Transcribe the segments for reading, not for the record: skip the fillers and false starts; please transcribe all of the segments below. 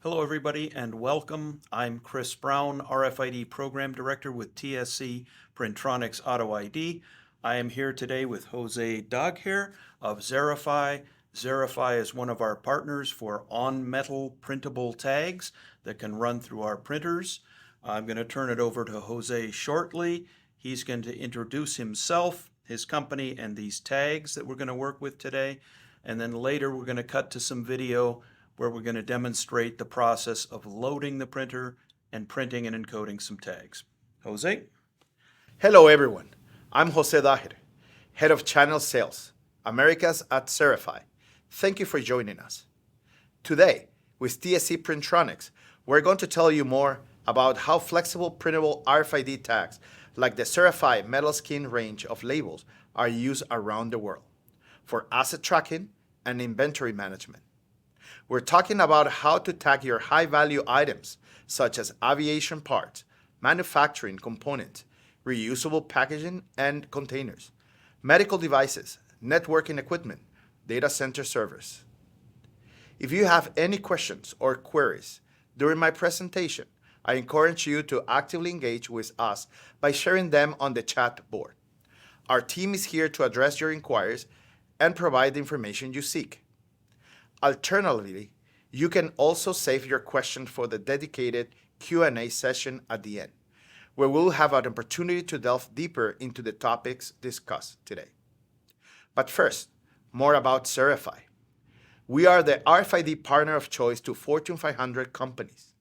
Hello, everybody, and welcome. I'm Chris Brown, RFID Program Director with TSC Printronix Auto ID. I am here today with Jose Dagher of Xerafy. Xerafy is one of our partners for on-metal printable tags that can run through our printers. I'm going to turn it over to Jose shortly. He's going to introduce himself, his company, and these tags that we're going to work with today. And then later we're going to cut to some video where we're going to demonstrate the process of loading the printer and printing and encoding some tags. Jose? Hello everyone, I'm Jose Dagher, Head of Channel Sales, Americas at Xerafy. Thank you for joining us. Today, with TSC Printronix, we're going to tell you more about how flexible printable RFID tags like the Xerafy Metal Skin range of labels are used around the world for asset tracking and inventory management. We're talking about how to tag your high-value items such as aviation parts, manufacturing components, reusable packaging and containers, medical devices, networking equipment, data center servers. If you have any questions or queries during my presentation, I encourage you to actively engage with us by sharing them on the chat board. Our team is here to address your inquiries and provide the information you seek. Alternatively, you can also save your question for the dedicated Q&A session at the end, where we'll have an opportunity to delve deeper into the topics discussed today. But first, more about Xerafy. We are the RFID partner of choice to Fortune 500 companies.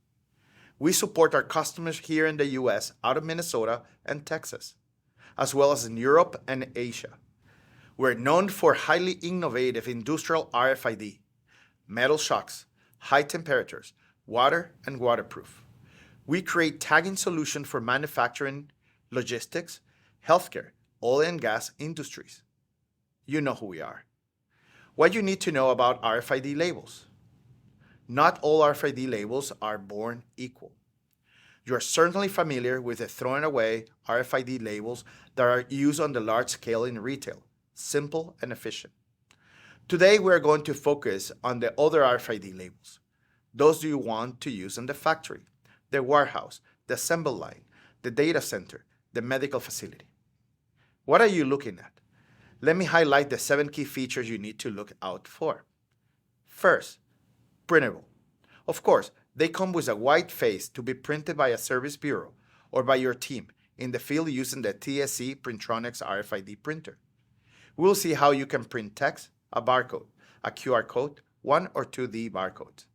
We support our customers here in the US, out of Minnesota and Texas, as well as in Europe and Asia. We're known for highly innovative industrial RFID, metal shocks, high temperatures, water, and waterproof. We create tagging solutions for manufacturing, logistics, healthcare, oil and gas industries. You know who we are. What you need to know about RFID labels. Not all RFID labels are born equal. You are certainly familiar with the throwing away RFID labels that are used on the large scale in retail, simple and efficient. Today, we are going to focus on the other RFID labels. Those you want to use in the factory, the warehouse, the assembly line, the data center, the medical facility. What are you looking at? Let me highlight the 7 key features you need to look out for. First, printable. Of course, they come with a white face to be printed by a service bureau or by your team in the field using the TSC Printronix RFID printer. We'll see how you can print text, a barcode, a QR code, 1 or 2D barcodes.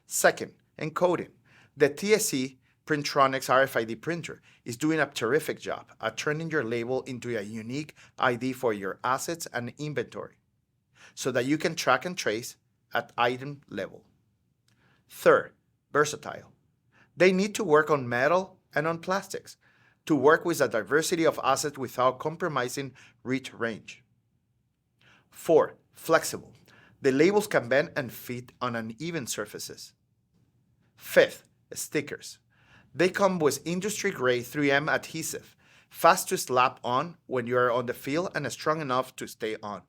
Second, encoding. The TSC Printronix RFID printer is doing a terrific job at turning your label into a unique ID for your assets and inventory, so that you can track and trace at item level. Third, versatile. They need to work on metal and on plastics to work with a diversity of assets without compromising reach range. 4. Flexible. The labels can bend and fit on uneven surfaces. 5th, stickers. They come with industry-grade 3M adhesive, fast to slap on when you are on the field and strong enough to stay on.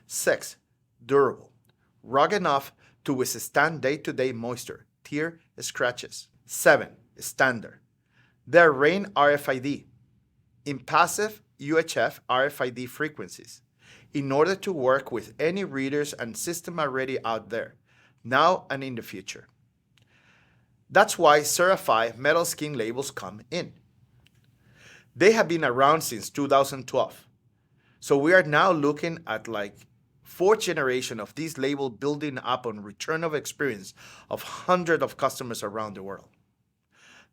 6. Durable. Rugged enough to withstand day-to-day moisture, tear, scratches. 7. Standard. They're rain RFID, impassive UHF RFID frequencies, in order to work with any readers and system already out there, now and in the future. That's why Xerafy Metal Skin labels come in. They have been around since 2012, so we are now looking at like 4th generation of these labels building up on return of experience of hundreds of customers around the world.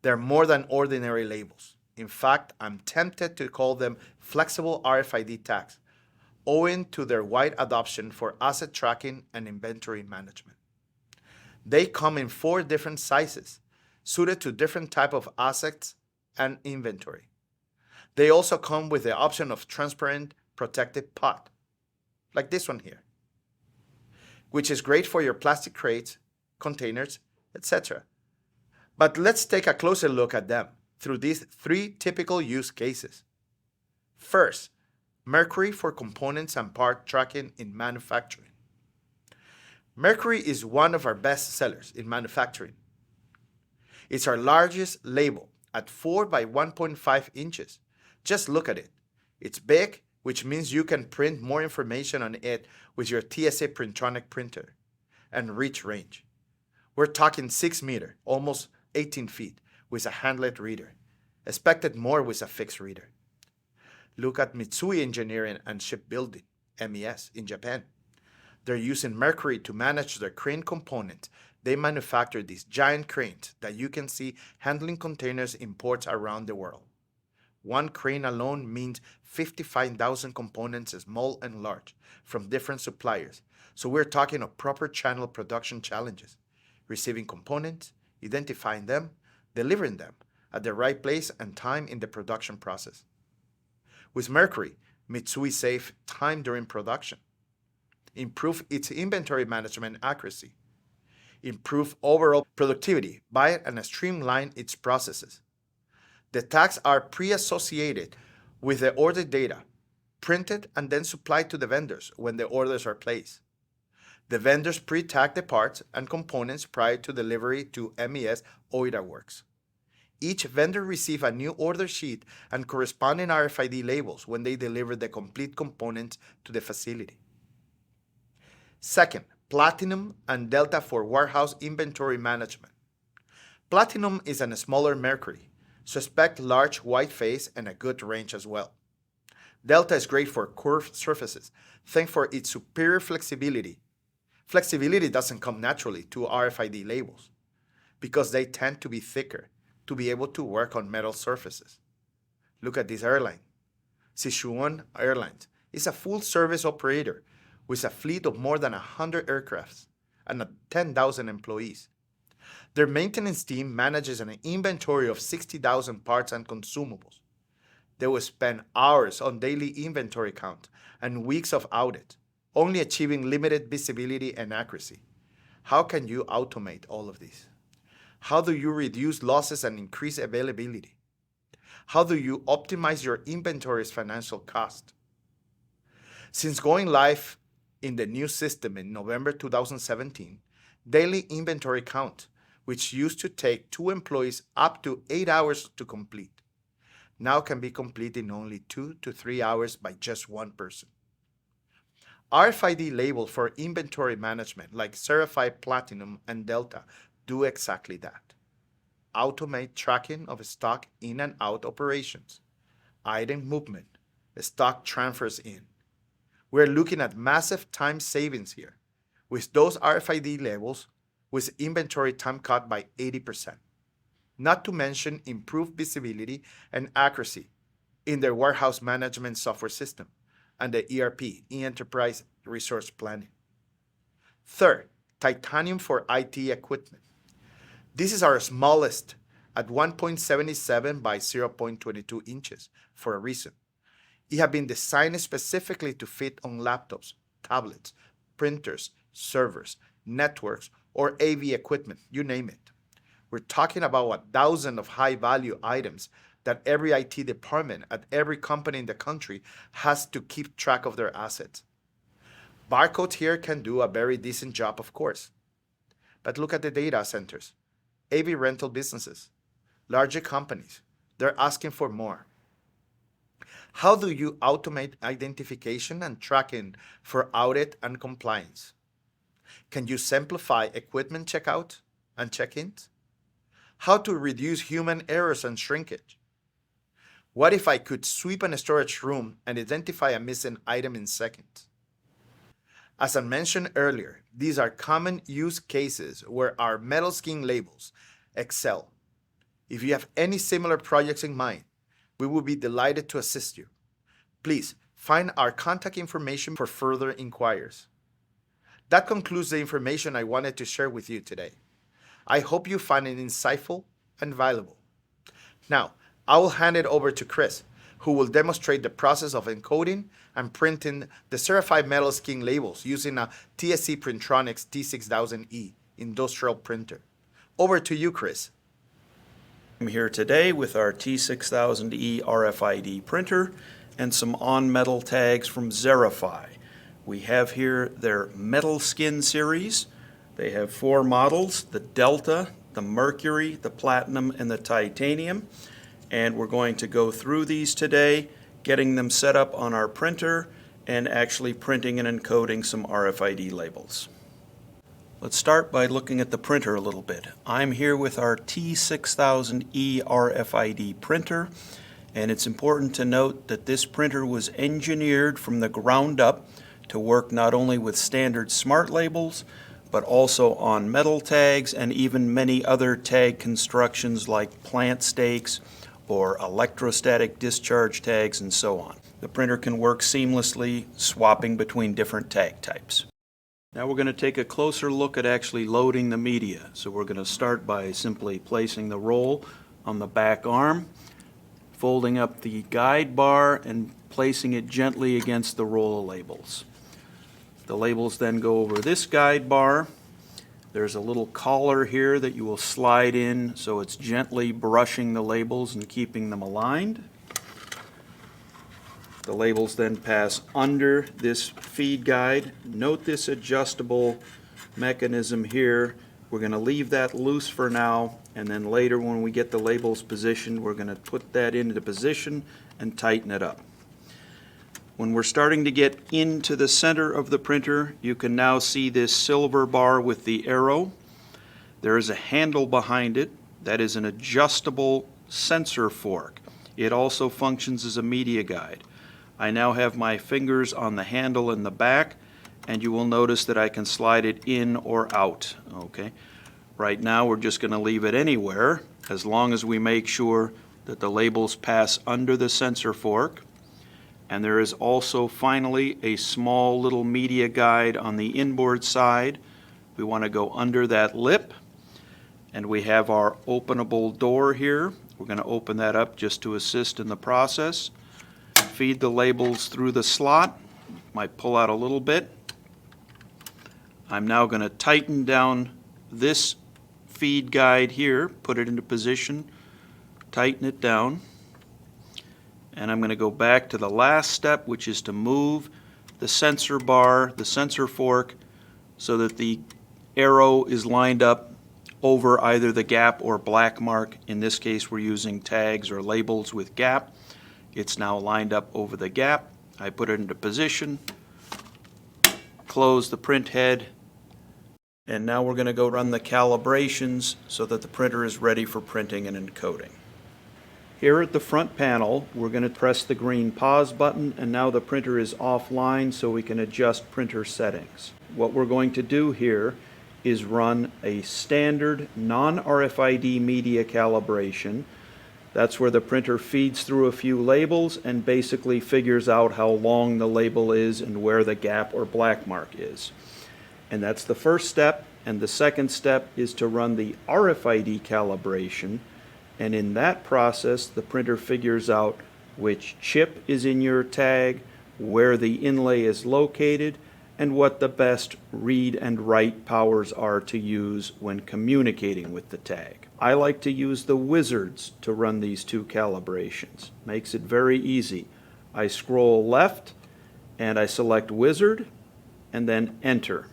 They're more than ordinary labels. In fact, I'm tempted to call them flexible RFID tags, owing to their wide adoption for asset tracking and inventory management. They come in 4 different sizes, suited to different types of assets and inventory. They also come with the option of transparent protective pot, like this one here, which is great for your plastic crates, containers, etc. But let's take a closer look at them through these 3 typical use cases. First, mercury for components and part tracking in manufacturing. Mercury is one of our best sellers in manufacturing. It's our largest label at 4 by 1.5 inches. Just look at it. It's big, which means you can print more information on it with your TSC Printronix printer, and reach range. We're talking 6 meter, almost 18 feet, with a handlet reader. Expected more with a fixed reader. Look at Mitsui Engineering and Shipbuilding, MES, in Japan. They're using Mercury to manage their crane components. They manufacture these giant cranes that you can see handling containers in ports around the world. One crane alone means 55,000 components, small and large, from different suppliers. So we're talking of proper channel production challenges. Receiving components, identifying them, delivering them at the right place and time in the production process. With Mercury, Mitsui saved time during production, improve its inventory management accuracy, improve overall productivity by and streamline its processes. The tags are pre-associated with the order data, printed and then supplied to the vendors when the orders are placed. The vendors pre-tag the parts and components prior to delivery to MES OIDA works. Each vendor receives a new order sheet and corresponding RFID labels when they deliver the complete components to the facility. Second, Platinum and Delta for warehouse inventory management. Platinum is a smaller Mercury, so expect large white face and a good range as well. Delta is great for curved surfaces, thanks for its superior flexibility. Flexibility doesn't come naturally to RFID labels because they tend to be thicker to be able to work on metal surfaces. Look at this airline. Sichuan Airlines is a full-service operator with a fleet of more than 100 aircrafts and 10,000 employees. Their maintenance team manages an inventory of 60,000 parts and consumables. They will spend hours on daily inventory count and weeks of audit, only achieving limited visibility and accuracy. How can you automate all of this? How do you reduce losses and increase availability? How do you optimize your inventory's financial cost? Since going live in the new system in November 2017, daily inventory count, which used to take 2 employees up to 8 hours to complete, now can be completed in only 2 to 3 hours by just one person. RFID labels for inventory management like Xerafy Platinum and Delta do exactly that. Automate tracking of stock in and out operations, item movement, stock transfers in. We're looking at massive time savings here with those RFID labels with inventory time cut by 80%. Not to mention improved visibility and accuracy in their warehouse management software system and the ERP, Enterprise Resource Planning. Third, titanium for IT equipment. This is our smallest at 1.77 by 0.22 inches for a reason. It has been designed specifically to fit on laptops, tablets, printers, servers, networks, or AV equipment, you name it. We're talking about 1,000 of high-value items that every IT department at every company in the country has to keep track of their assets. Barcodes here can do a very decent job, of course. But look at the data centers, AV rental businesses, larger companies. They're asking for more. How do you automate identification and tracking for audit and compliance? Can you simplify equipment checkout and check-ins? How to reduce human errors and shrinkage? What if I could sweep a storage room and identify a missing item in seconds? As I mentioned earlier, these are common use cases where our metal skin labels excel. If you have any similar projects in mind, we will be delighted to assist you. Please find our contact information for further inquiries. That concludes the information I wanted to share with you today. I hope you find it insightful and valuable. Now, I will hand it over to Chris, who will demonstrate the process of encoding and printing the Xerafy Metal Skin labels using a TSC Printronix T6000e industrial printer. Over to you, Chris. I'm here today with our T6000e RFID printer and some on-metal tags from Xerafy. We have here their Metal Skin series. They have 4 models, the Delta, the Mercury, the Platinum, and the Titanium. And we're going to go through these today, getting them set up on our printer and actually printing and encoding some RFID labels. Let's start by looking at the printer a little bit. I'm here with our T6000e RFID printer, and it's important to note that this printer was engineered from the ground up to work not only with standard smart labels, but also on metal tags and even many other tag constructions like plant stakes or electrostatic discharge tags and so on. The printer can work seamlessly, swapping between different tag types. Now we're going to take a closer look at actually loading the media. So we're going to start by simply placing the roll on the back arm, folding up the guide bar and placing it gently against the roll of labels. The labels then go over this guide bar. There's a little collar here that you will slide in so it's gently brushing the labels and keeping them aligned. The labels then pass under this feed guide. Note this adjustable mechanism here. We're going to leave that loose for now, and then later when we get the labels positioned, we're going to put that into position and tighten it up. When we're starting to get into the center of the printer, you can now see this silver bar with the arrow. There is a handle behind it that is an adjustable sensor fork. It also functions as a media guide. I now have my fingers on the handle in the back, and you will notice that I can slide it in or out. Okay. Right now we're just going to leave it anywhere as long as we make sure that the labels pass under the sensor fork. And there is also finally a small little media guide on the inboard side. We want to go under that lip, and we have our openable door here. We're going to open that up just to assist in the process. Feed the labels through the slot. Might pull out a little bit. I'm now going to tighten down this feed guide here, put it into position, tighten it down. And I'm going to go back to the last step, which is to move the sensor bar, the sensor fork, so that the arrow is lined up over either the gap or black mark. In this case, we're using tags or labels with gap. It's now lined up over the gap. I put it into position, close the print head, and now we're going to go run the calibrations so that the printer is ready for printing and encoding. Here at the front panel, we're going to press the green pause button, and now the printer is offline so we can adjust printer settings. What we're going to do here is run a standard non-RFID media calibration. That's where the printer feeds through a few labels and basically figures out how long the label is and where the gap or black mark is. And that's the first step, and the second step is to run the RFID calibration. And in that process, the printer figures out which chip is in your tag, where the inlay is located, and what the best read and write powers are to use when communicating with the tag. I like to use the wizards to run these two calibrations. Makes it very easy. I scroll left and I select wizard and then enter.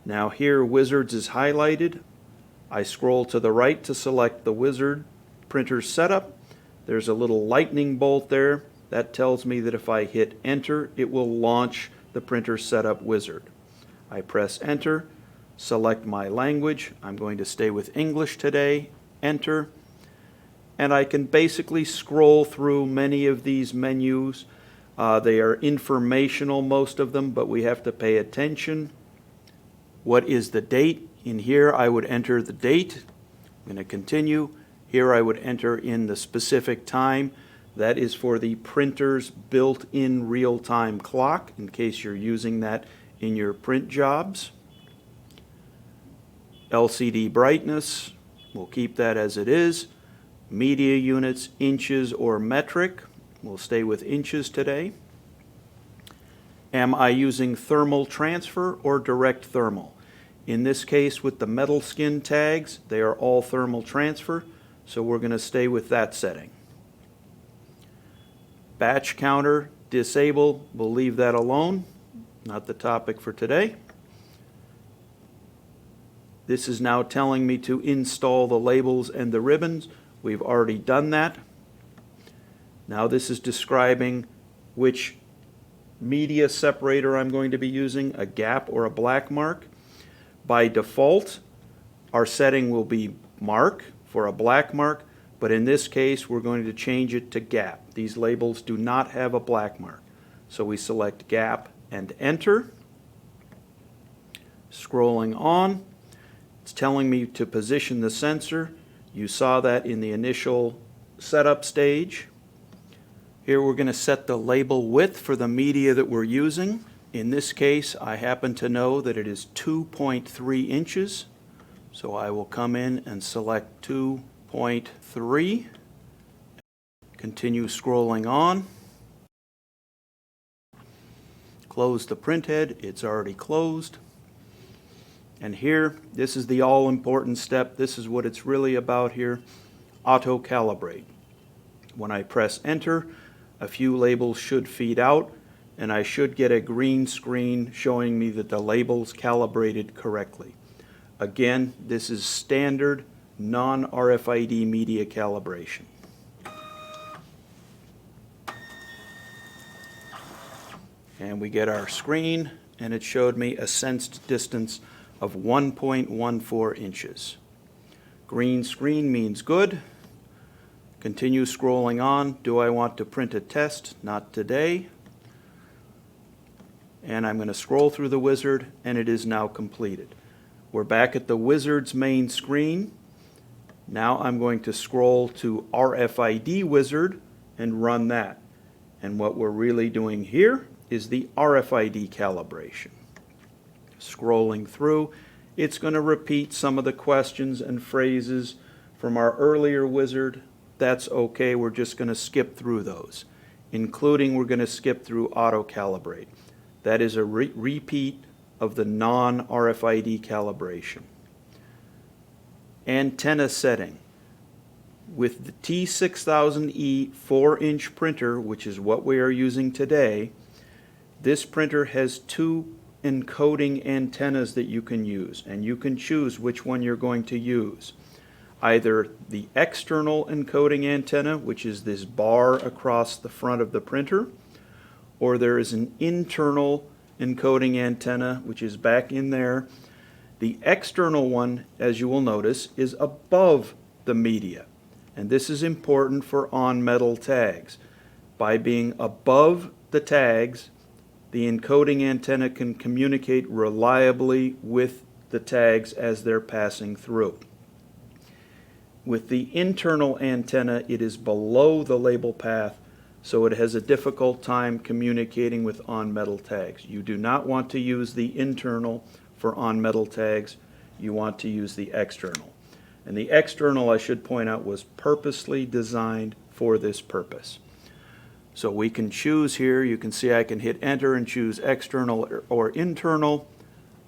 Now here wizards is highlighted. I scroll to the right to select the wizard printer setup. There's a little lightning bolt there. That tells me that if I hit enter, it will launch the printer setup wizard. I press enter, select my language. I'm going to stay with English today. Enter. And I can basically scroll through many of these menus. They are informational, most of them, but we have to pay attention. What is the date? In here, I would enter the date. I'm going to continue. Here, I would enter in the specific time. That is for the printer's built-in real-time clock, in case you're using that in your print jobs. LCD brightness, we'll keep that as it is. Media units, inches or metric, we'll stay with inches today. Am I using thermal transfer or direct thermal? In this case, with the metal skin tags, they are all thermal transfer, so we're going to stay with that setting. Batch counter, disable, we'll leave that alone. not the topic for today. This is now telling me to install the labels and the ribbons. We've already done that. Now this is describing which media separator I'm going to be using, a gap or a black mark. By default, our setting will be mark for a black mark, but in this case we're going to change it to gap. These labels do not have a black mark. So we select gap and enter. Scrolling on, it's telling me to position the sensor. You saw that in the initial setup stage. Here we're going to set the label width for the media that we're using. In this case, I happen to know that it is 2.3 inches. So I will come in and select 2.3. Continue scrolling on. Close the printhead. It's already closed. And here, this is the all-important step. This is what it's really about here. Auto-calibrate. When I press enter, a few labels should feed out, and I should get a green screen showing me that the label's calibrated correctly. Again, this is standard non-RFID media calibration. And we get our screen, and it showed me a sensed distance of 1.14 inches. Green screen means good. Continue scrolling on. Do I want to print a test? Not today. And I'm going to scroll through the wizard, and it is now completed. We're back at the wizard's main screen. Now I'm going to scroll to RFID wizard and run that. And what we're really doing here is the RFID calibration. Scrolling through, it's going to repeat some of the questions and phrases from our earlier wizard. That's okay, we're just going to skip through those, including we're going to skip through auto-calibrate. That is a repeat of the non-RFID calibration. Antenna setting. With the T6000e 4-inch printer, which is what we are using today, this printer has two encoding antennas that you can use, and you can choose which one you're going to use. Either the external encoding antenna, which is this bar across the front of the printer, or there is an internal encoding antenna, which is back in there. The external one, as you will notice, is above the media, and this is important for on-metal tags. By being above the tags, the encoding antenna can communicate reliably with the tags as they're passing through. With the internal antenna, it is below the label path, so it has a difficult time communicating with on-metal tags. You do not want to use the internal for on-metal tags. You want to use the external. And the external, I should point out, was purposely designed for this purpose. So we can choose here. You can see I can hit enter and choose external or internal.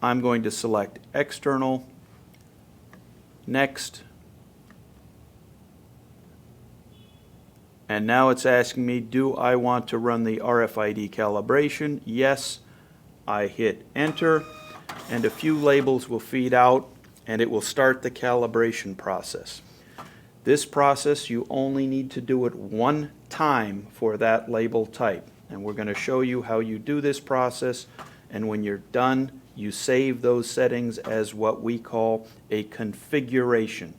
I'm going to select external. Next. And now it's asking me, do I want to run the RFID calibration? Yes. I hit enter, and a few labels will feed out, and it will start the calibration process. This process, you only need to do it one time for that label type. And we're going to show you how you do this process, and when you're done, you save those settings as what we call a configuration.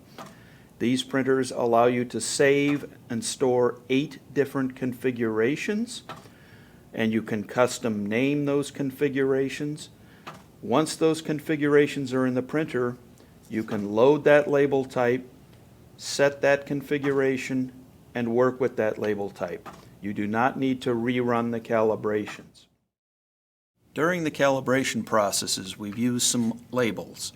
These printers allow you to save and store 8 different configurations, and you can custom name those configurations. Once those configurations are in the printer, you can load that label type, set that configuration, and work with that label type. You do not need to rerun the calibrations. During the calibration processes, we've used some labels.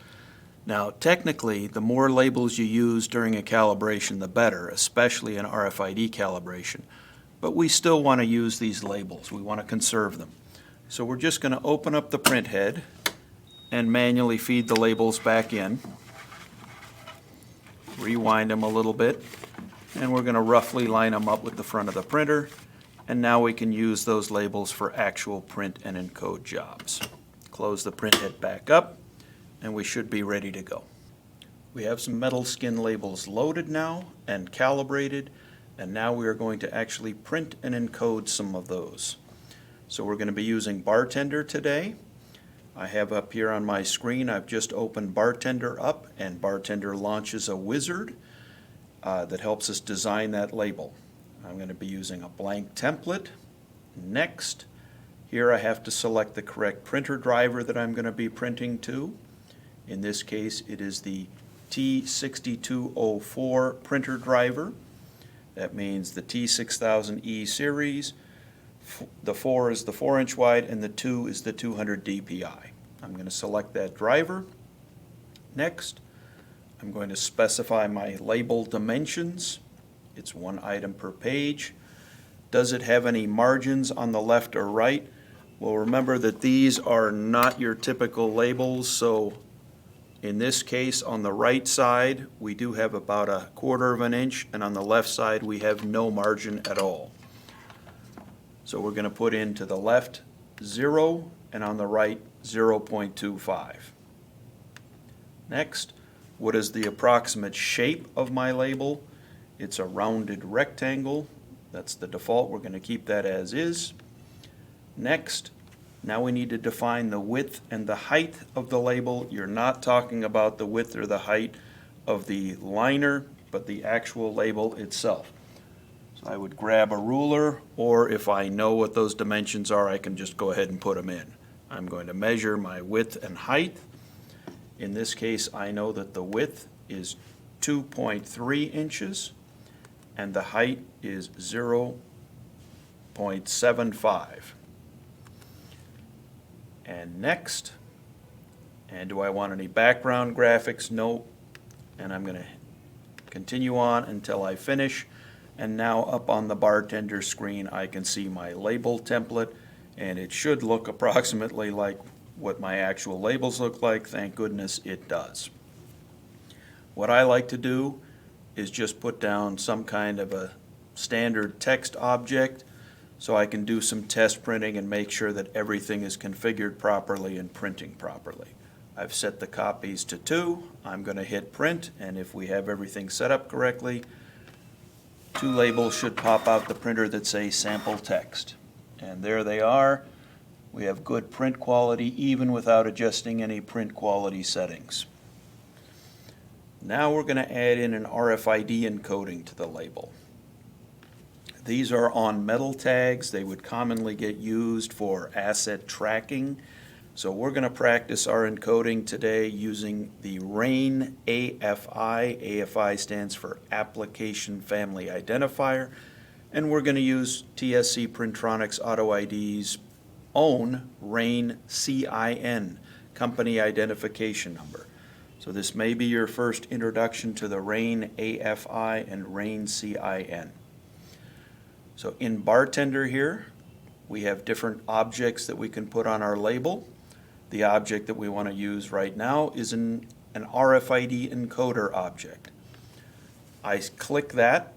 Now, technically, the more labels you use during a calibration, the better, especially in RFID calibration. But we still want to use these labels. We want to conserve them. So we're just going to open up the print head and manually feed the labels back in. Rewind them a little bit, and we're going to roughly line them up with the front of the printer. and now we can use those labels for actual print and encode jobs. Close the print head back up, and we should be ready to go. We have some metal skin labels loaded now and calibrated, and now we are going to actually print and encode some of those. So we're going to be using Bartender today. I have up here on my screen, I've just opened Bartender up, and Bartender launches a wizard that helps us design that label. I'm going to be using a blank template. Next, here I have to select the correct printer driver that I'm going to be printing to. In this case, it is the T6000e printer driver. That means the T6000e series. The 4 is the 4-inch wide, and the 2 is the 200 dpi. I'm going to select that driver. Next, I'm going to specify my label dimensions. It's 1 item per page. Does it have any margins on the left or right? Well, remember that these are not your typical labels, so in this case, on the right side, we do have about 1/4 of an inch, and on the left side, we have no margin at all. So we're going to put in to the left 0, and on the right 0.25. Next, what is the approximate shape of my label? It's a rounded rectangle. That's the default. We're going to keep that as is. Next, now we need to define the width and the height of the label. You're not talking about the width or the height of the liner, but the actual label itself. So I would grab a ruler, or if I know what those dimensions are, I can just go ahead and put them in. I'm going to measure my width and height. In this case, I know that the width is 2.3 inches and the height is 0.75. And next, and do I want any background graphics? No. And I'm going to continue on until I finish. And now up on the Bartender screen, I can see my label template, and it should look approximately like what my actual labels look like. Thank goodness it does. What I like to do is just put down some kind of a standard text object so I can do some test printing and make sure that everything is configured properly and printing properly. I've set the copies to 2. I'm going to hit print, and if we have everything set up correctly, 2 labels should pop out the printer that say sample text. And there they are. We have good print quality even without adjusting any print quality settings. Now we're going to add in an RFID encoding to the label. These are on metal tags. They would commonly get used for asset tracking. So we're going to practice our encoding today using the RAIN AFI. AFI stands for Application Family Identifier. And we're going to use TSC Printronix Auto ID's own RAIN CIN, Company Identification Number. So this may be your first introduction to the RAIN AFI and RAIN CIN. So in Bartender here, we have different objects that we can put on our label. The object that we want to use right now is an RFID encoder object. I click that,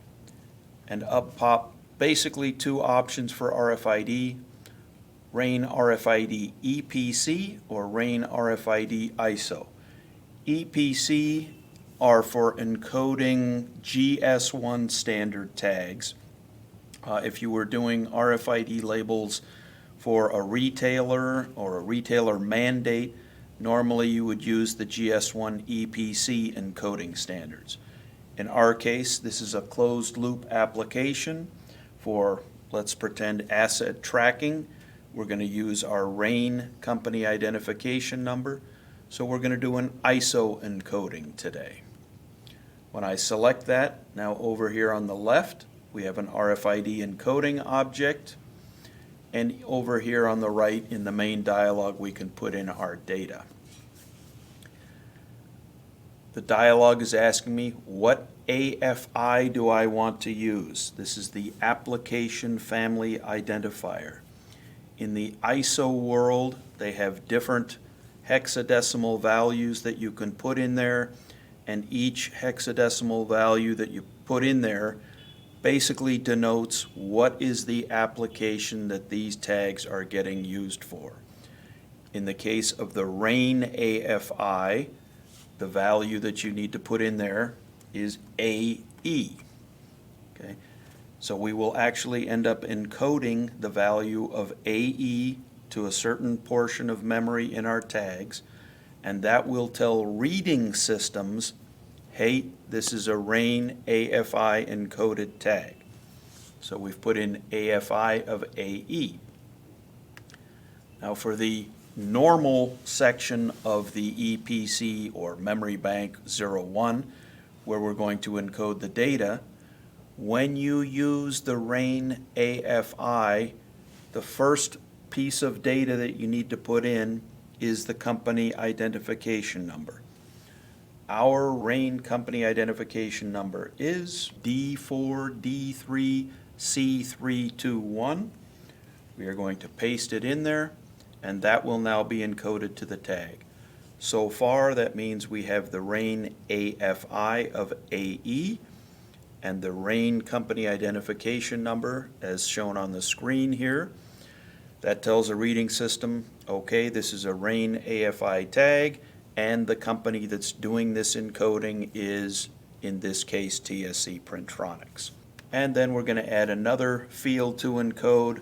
and up pop basically 2 options for RFID, RAIN RFID EPC or RAIN RFID ISO. EPC are for encoding GS1 standard tags. If you were doing RFID labels for a retailer or a retailer mandate, normally you would use the GS1 EPC encoding standards. In our case, this is a closed loop application for, let's pretend, asset tracking. We're going to use our RAIN company identification number. So we're going to do an ISO encoding today. When I select that, now over here on the left, we have an RFID encoding object. And over here on the right in the main dialog, we can put in our data. The dialog is asking me, what AFI do I want to use? This is the Application Family Identifier. In the ISO world, they have different hexadecimal values that you can put in there, and each hexadecimal value that you put in there basically denotes what is the application that these tags are getting used for. In the case of the RAIN AFI, the value that you need to put in there is AE. Okay? So we will actually end up encoding the value of AE to a certain portion of memory in our tags, and that will tell reading systems, hey, this is a RAIN AFI encoded tag. So we've put in AFI of AE. Now for the normal section of the EPC or Memory Bank 01, where we're going to encode the data, when you use the RAIN AFI, the first piece of data that you need to put in is the company identification number. Our RAIN company identification number is D4D3C321. We are going to paste it in there, and that will now be encoded to the tag. So far, that means we have the RAIN AFI of AE and the RAIN company identification number as shown on the screen here. That tells a reading system, okay, this is a RAIN AFI tag, and the company that's doing this encoding is, in this case, TSC Printronix. And then we're going to add another field to encode,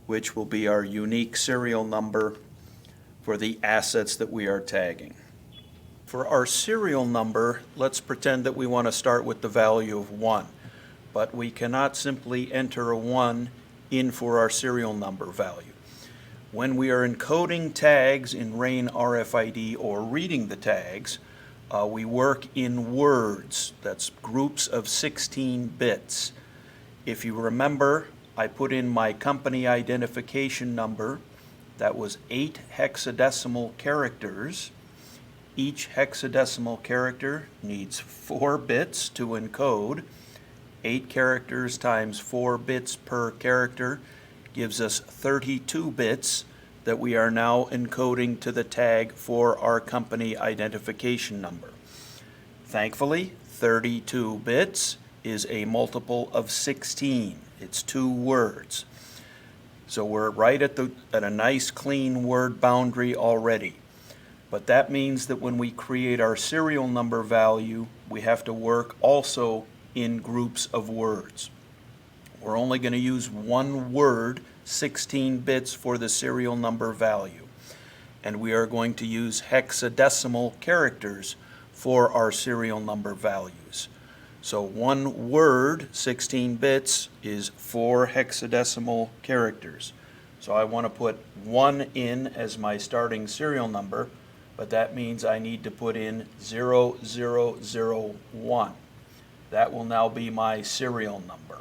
which will be our unique serial number for the assets that we are tagging. For our serial number, let's pretend that we want to start with the value of 1, but we cannot simply enter a 1 in for our serial number value. When we are encoding tags in RAIN RFID or reading the tags, we work in words. That's groups of 16 bits. If you remember, I put in my company identification number. That was 8 hexadecimal characters. Each hexadecimal character needs 4 bits to encode. 8 characters times 4 bits per character gives us 32 bits that we are now encoding to the tag for our company identification number. Thankfully, 32 bits is a multiple of 16. It's 2 words. So we're right at a nice clean word boundary already. But that means that when we create our serial number value, we have to work also in groups of words. We're only going to use 1 word, 16 bits for the serial number value. And we are going to use hexadecimal characters for our serial number values. So 1 word, 16 bits, is 4 hexadecimal characters. So I want to put 1 in as my starting serial number, but that means I need to put in 0001. That will now be my serial number.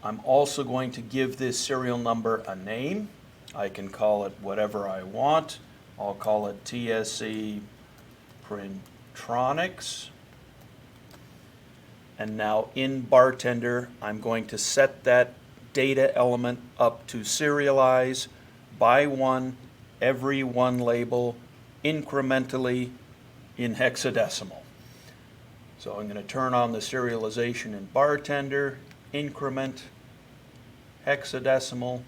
I'm also going to give this serial number a name. I can call it whatever I want. I'll call it TSC Printronix. And now in Bartender, I'm going to set that data element up to serialize by 1, every 1 label, incrementally in hexadecimal. So I'm going to turn on the serialization in Bartender, increment, hexadecimal,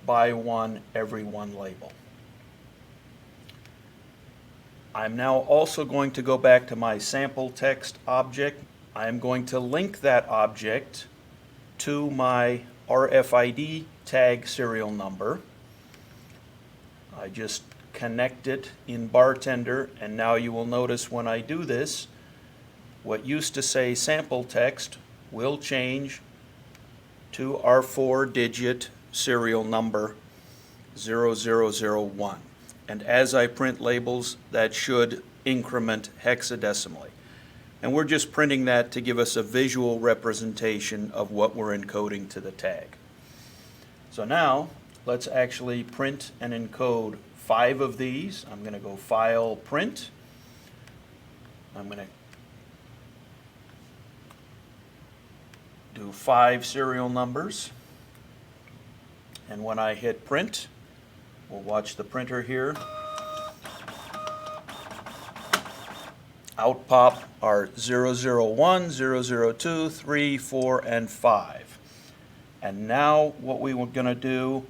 by 1, every 1 label. I'm now also going to go back to my sample text object. I'm going to link that object to my RFID tag serial number. I just connect it in Bartender, and now you will notice when I do this, what used to say sample text will change to our 4-digit serial number 0001. And as I print labels, that should increment hexadecimally. And we're just printing that to give us a visual representation of what we're encoding to the tag. So now, let's actually print and encode 5 of these. I'm going to go File, Print. I'm going to do 5 serial numbers. And when I hit Print, we'll watch the printer here. Out pop our 001, 002, 3, 4, and 5. And now what we were going to do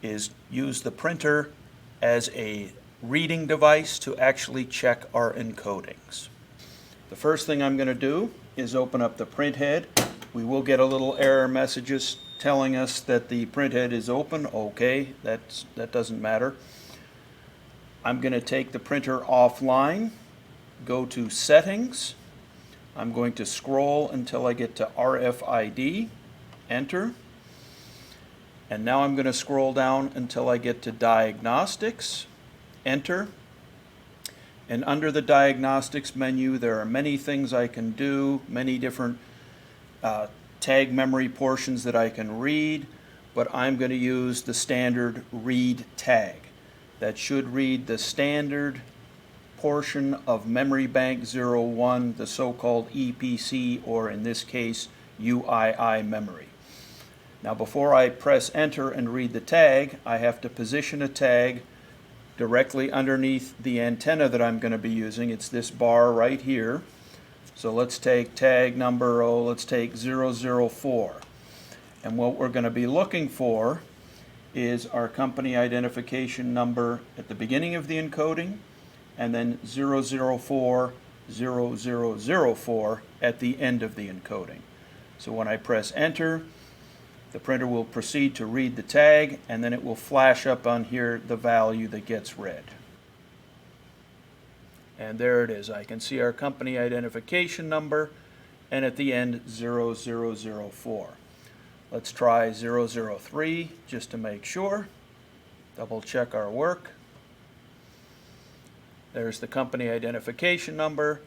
is use the printer as a reading device to actually check our encodings. The first thing I'm going to do is open up the print head. We will get a little error messages telling us that the print head is open. Okay, that doesn't matter. I'm going to take the printer offline, go to Settings. I'm going to scroll until I get to RFID, enter. And now I'm going to scroll down until I get to Diagnostics, enter. And under the Diagnostics menu, there are many things I can do, many different tag memory portions that I can read, but I'm going to use the standard read tag. That should read the standard portion of memory bank 01, the so-called EPC, or in this case, UII memory. Now before I press enter and read the tag, I have to position a tag directly underneath the antenna that I'm going to be using. It's this bar right here. So let's take tag number, let's take 004. And what we're going to be looking for is our company identification number at the beginning of the encoding, and then 004, 0004 at the end of the encoding. So when I press enter, the printer will proceed to read the tag, and then it will flash up on here the value that gets read. And there it is. I can see our company identification number, and at the end 0004. Let's try 003 just to make sure. Double check our work. There's the company identification number,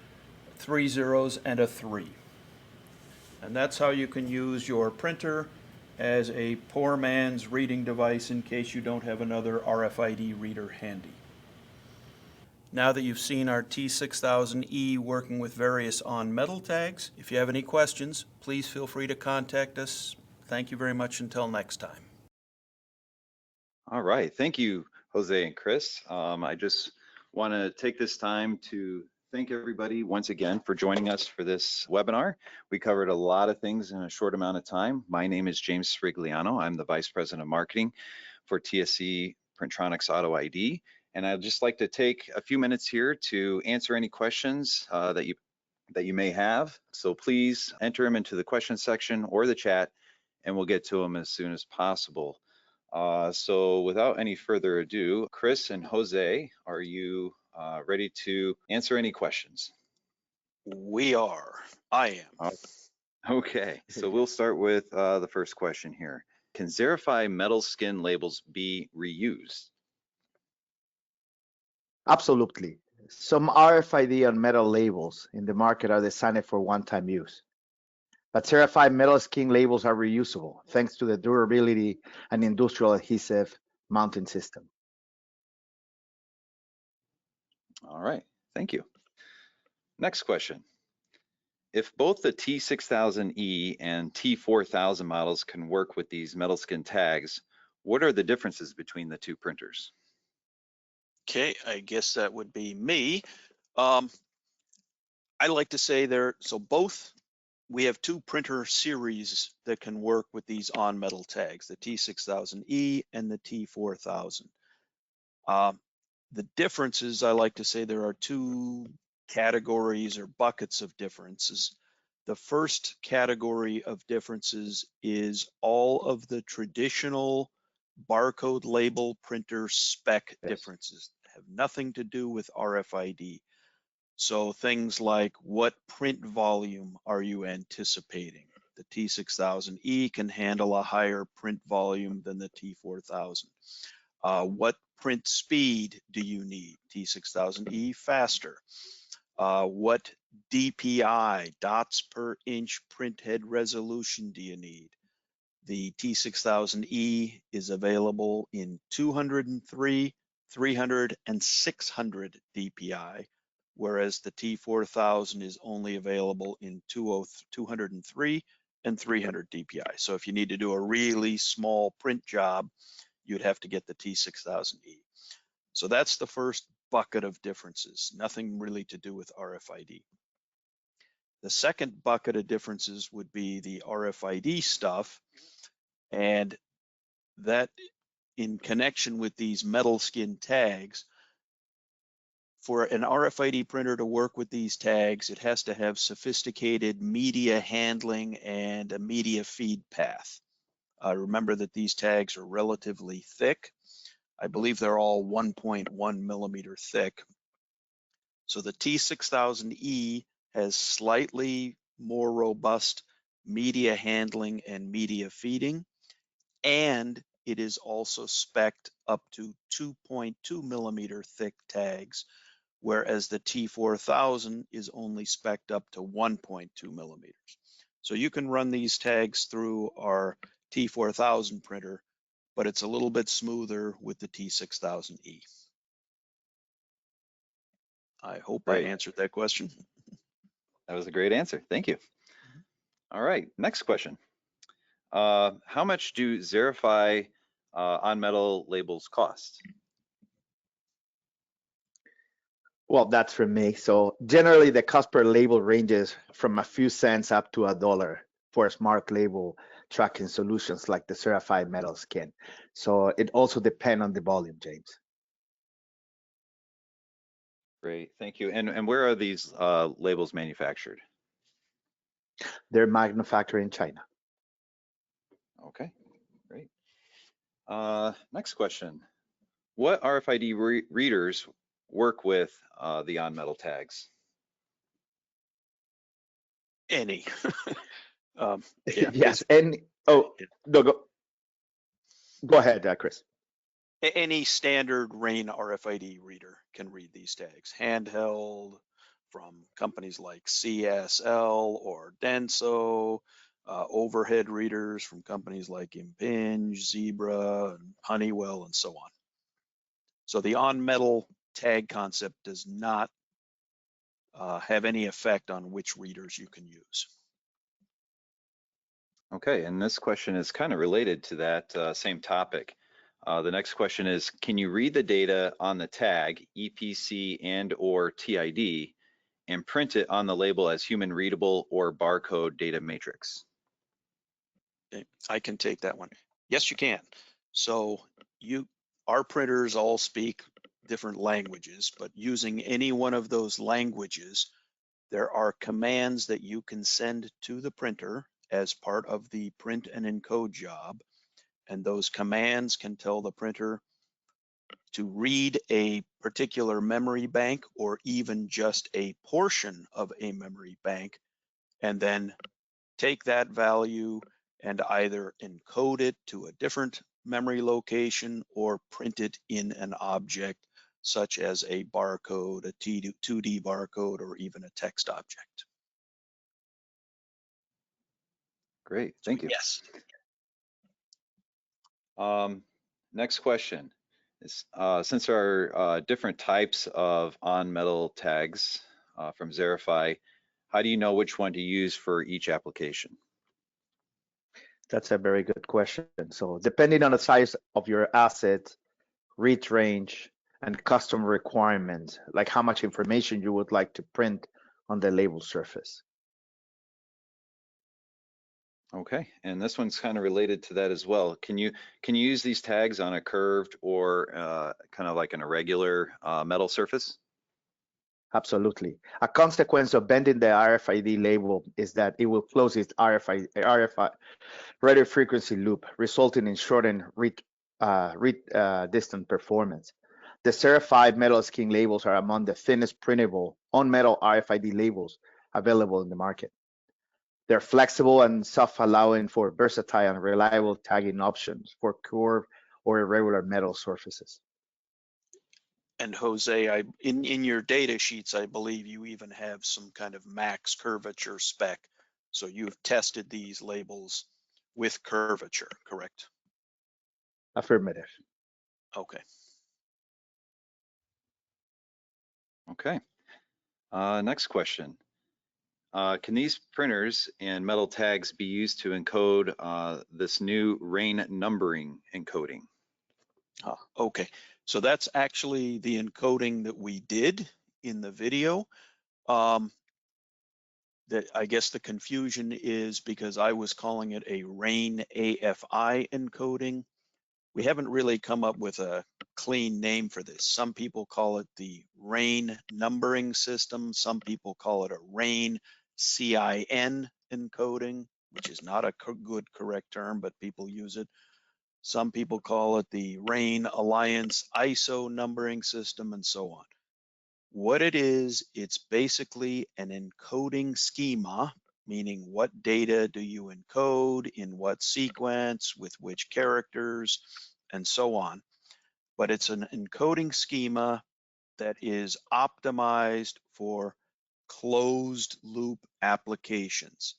3 zeros and a 3. And that's how you can use your printer as a poor man's reading device in case you don't have another RFID reader handy. Now that you've seen our T6000E working with various on-metal tags, if you have any questions, please feel free to contact us. Thank you very much until next time. All right, thank you, Jose and Chris. I just want to take this time to thank everybody once again for joining us for this webinar. We covered a lot of things in a short amount of time. My name is James Srigliano. I'm the Vice President of Marketing for TSC Printronix Auto ID. And I'd just like to take a few minutes here to answer any questions that you may have. So please enter them into the question section or the chat, and we'll get to them as soon as possible. So without any further ado, Chris and Jose, are you ready to answer any questions? We are. I am. Okay, so we'll start with the first question here. Can Xerafy Metal Skin labels be reused? Absolutely. Some RFID and metal labels in the market are designed for one-time use. But Xerafy Metal Skin labels are reusable thanks to the durability and industrial adhesive mounting system. All right, thank you. Next question. If both the T6000E and T4000 models can work with these metal skin tags, what are the differences between the two printers? Okay, I guess that would be me. I like to say we have two printer series that can work with these on metal tags, the T6000E and the T4000. The differences, I like to say there are two categories or buckets of differences. The first category of differences is all of the traditional barcode label printer spec differences. Have nothing to do with RFID. So things like what print volume are you anticipating? The T6000E can handle a higher print volume than the T4000. What print speed do you need? T6000E faster. What DPI, dots per inch print head resolution do you need? The T6000E is available in 203, 300, and 600 DPI, whereas the T4000 is only available in 203 and 300 DPI. So if you need to do a really small print job, you'd have to get the T6000E. So that's the first bucket of differences, nothing really to do with RFID. The second bucket of differences would be the RFID stuff, and that in connection with these metal skin tags. For an RFID printer to work with these tags, it has to have sophisticated media handling and a media feed path. Remember that these tags are relatively thick. I believe they're all 1.1 millimeter thick. So the T6000e has slightly more robust media handling and media feeding, and it is also spec'd up to 2.2 millimeter thick tags, whereas the T4000 is only spec'd up to 1.2 millimeters. So you can run these tags through our T4000 printer, but it's a little bit smoother with the T6000e. I hope I Great. answered that question. That was a great answer. Thank you. All right, next question. How much do Xerafy on metal labels cost? Well, that's from me. So generally the cost per label ranges from a few cents up to $1 for smart label tracking solutions like the Xerafy Metal Skin. So it also depends on the volume, James. Great, thank you. And where are these labels manufactured? They're manufactured in China. Okay, great. Next question. What RFID readers work with the on-metal tags? Any. Yeah, Yes, and no, go ahead, Chris. any standard RAIN RFID reader can read these tags. Handheld from companies like CSL or Denso, overhead readers from companies like Impinj, Zebra, and Honeywell, and so on. So the on-metal tag concept does not have any effect on which readers you can use. Okay, and this question is kind of related to that same topic. The next question is, can you read the data on the tag, EPC and/or TID, and print it on the label as human readable or barcode data matrix? Okay, I can take that one. Yes, you can. So our printers all speak different languages, but using any one of those languages, there are commands that you can send to the printer as part of the print and encode job. And those commands can tell the printer to read a particular memory bank or even just a portion of a memory bank, and then take that value and either encode it to a different memory location or print it in an object such as a barcode, a 2D barcode, or even a text object. Great, thank you. Yes. Next question is, since there are different types of on-metal tags from Xerafy, how do you know which one to use for each application? That's a very good question. So depending on the size of your asset, read range, and custom requirements, like how much information you would like to print on the label surface. Okay, and this one's kind of related to that as well. Can you use these tags on a curved or kind of like an irregular metal surface? Absolutely. A consequence of bending the RFID label is that it will close its RFID radio frequency loop, resulting in shortened read distance performance. The Xerafy Metal Skin labels are among the thinnest printable on-metal RFID labels available in the market. They're flexible and soft, allowing for versatile and reliable tagging options for curved or irregular metal surfaces. And Jose, in your data sheets, I believe you even have some kind of max curvature spec. So you've tested these labels with curvature, correct? Affirmative. Okay. Okay. Next question. Can these printers and metal tags be used to encode this new RAIN numbering encoding? Okay, so that's actually the encoding that we did in the video. That I guess the confusion is because I was calling it a RAIN AFI encoding. We haven't really come up with a clean name for this. Some people call it the RAIN numbering system. Some people call it a RAIN CIN encoding, which is not a good correct term, but people use it. Some people call it the RAIN Alliance ISO numbering system, and so on. What it is, it's basically an encoding schema, meaning what data do you encode, in what sequence, with which characters, and so on. But it's an encoding schema that is optimized for closed loop applications,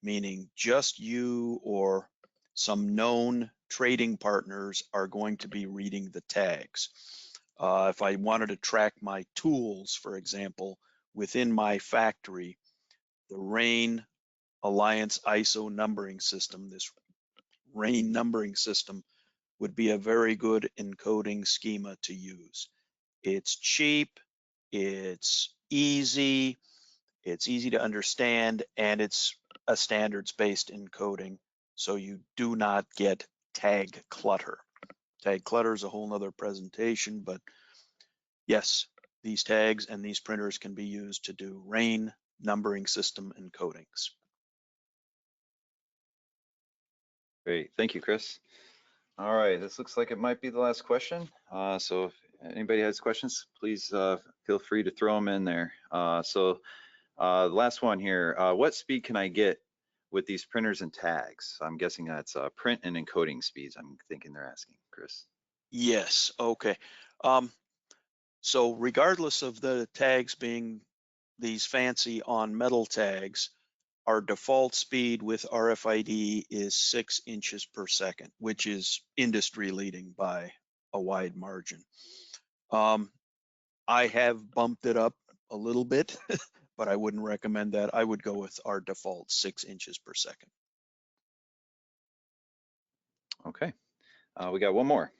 meaning just you or some known trading partners are going to be reading the tags. If I wanted to track my tools, for example, within my factory, the RAIN Alliance ISO numbering system, this RAIN numbering system, would be a very good encoding schema to use. It's cheap, it's easy to understand, and it's a standards-based encoding, so you do not get tag clutter. Tag clutter is a whole nother presentation, but yes, these tags and these printers can be used to do RAIN numbering system encodings. Great, thank you, Chris. All right, this looks like it might be the last question. So if anybody has questions, please feel free to throw them in there. The last one here, what speed can I get with these printers and tags? I'm guessing that's print and encoding speeds. I'm thinking they're asking, Chris. Yes, okay. So regardless of the tags being these fancy on metal tags, our default speed with RFID is 6 inches per second, which is industry leading by a wide margin. I have bumped it up a little bit, but I wouldn't recommend that. I would go with our default 6 inches per second. Okay, we got one more.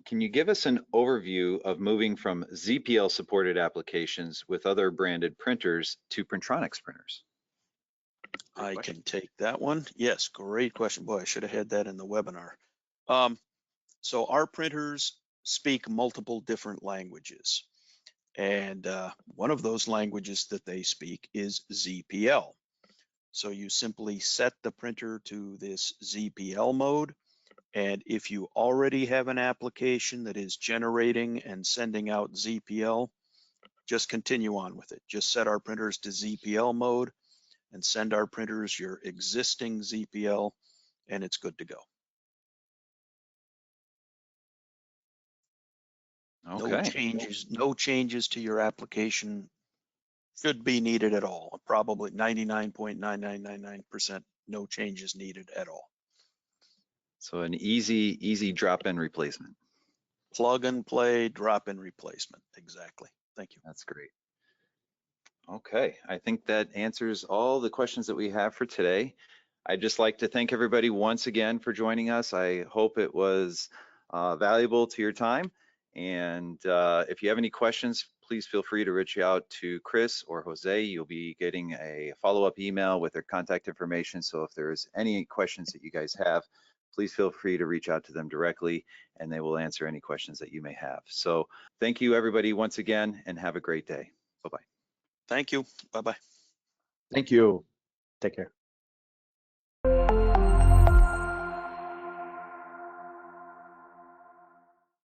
Can you give us an overview of moving from ZPL supported applications with other branded printers to Printronix printers? I can take that one. Yes, great question. Boy, I should have had that in the webinar. So our printers speak multiple different languages. And one of those languages that they speak is ZPL. So you simply set the printer to this ZPL mode. And if you already have an application that is generating and sending out ZPL, just continue on with it. Just set our printers to ZPL mode and send our printers your existing ZPL, and it's good to go. Okay. No changes to your application should be needed at all. Probably 99.9999% no changes needed at all. So an easy drop-in replacement. Plug and play, drop-in replacement. Exactly. Thank you. That's great. Okay, I think that answers all the questions that we have for today. I'd just like to thank everybody once again for joining us. I hope it was valuable to your time. And if you have any questions, please feel free to reach out to Chris or Jose. You'll be getting a follow-up email with their contact information. So if there's any questions that you guys have, please feel free to reach out to them directly and they will answer any questions that you may have. So thank you everybody once again and have a great day. Bye-bye. Thank you. Bye-bye. Thank you. Take care.